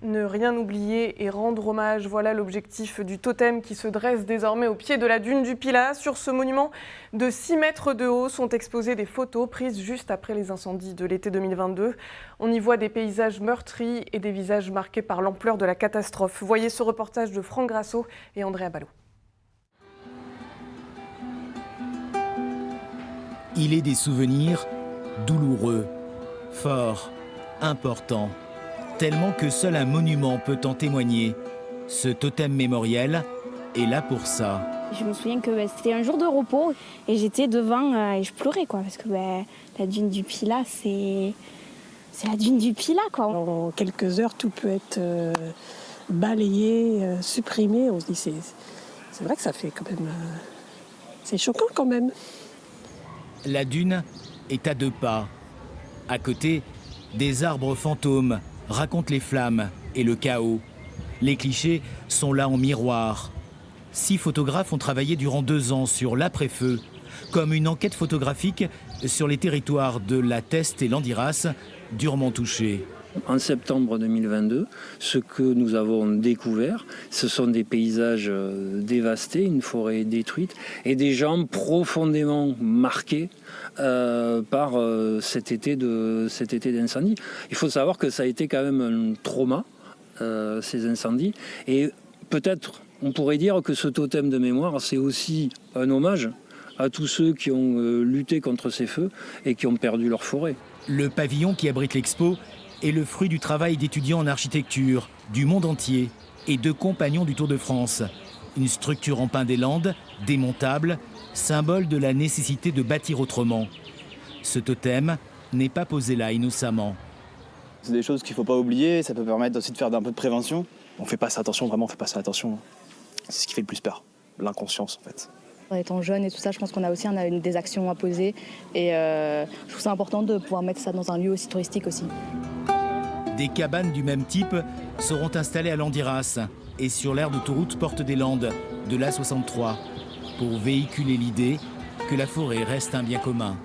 Ne rien oublier et rendre hommage, voilà l'objectif du totem qui se dresse désormais au pied de la dune du Pilat. Sur ce monument de 6 mètres de haut sont exposées des photos prises juste après les incendies de l'été 2022. On y voit des paysages meurtris et des visages marqués par l'ampleur de la catastrophe. Voyez ce reportage de Franck Grasso et Andrea Ballot. Il est des souvenirs douloureux, forts, importants. Tellement que seul un monument peut en témoigner. Ce totem mémoriel est là pour ça. Je me souviens que c'était un jour de repos et j'étais devant et je pleurais parce que la dune du Pilat, c'est la dune du Pilat En quelques heures, tout peut être balayé, supprimé. On se dit c'est vrai que ça fait quand même, c'est choquant quand même. La dune est à 2 pas. À côté, des arbres fantômes racontent les flammes et le chaos. Les clichés sont là en miroir. 6 photographes ont travaillé durant 2 ans sur l'après-feu, comme une enquête photographique sur les territoires de la Teste et Landiras, durement touchés. En septembre 2022, ce que nous avons découvert, ce sont des paysages dévastés, une forêt détruite et des gens profondément marqués par cet été d'incendie. Il faut savoir que ça a été quand même un trauma, ces incendies. Et peut-être, on pourrait dire que ce totem de mémoire, c'est aussi un hommage à tous ceux qui ont lutté contre ces feux et qui ont perdu leur forêt. Le pavillon qui abrite l'expo est le fruit du travail d'étudiants en architecture du monde entier et de compagnons du Tour de France. Une structure en pin des Landes, démontable, symbole de la nécessité de bâtir autrement. Ce totem n'est pas posé là innocemment. C'est des choses qu'il ne faut pas oublier, ça peut permettre aussi de faire un peu de prévention. On ne fait pas assez attention, vraiment, on ne fait pas assez attention. C'est ce qui fait le plus peur, l'inconscience en fait. En étant jeune et tout ça, je pense qu'on a aussi des actions à poser et je trouve ça important de pouvoir mettre ça dans un lieu aussi touristique aussi. Des cabanes du même type seront installées à Landiras et sur l'aire d'autoroute Porte des Landes de l'A63 pour véhiculer l'idée que la forêt reste un bien commun.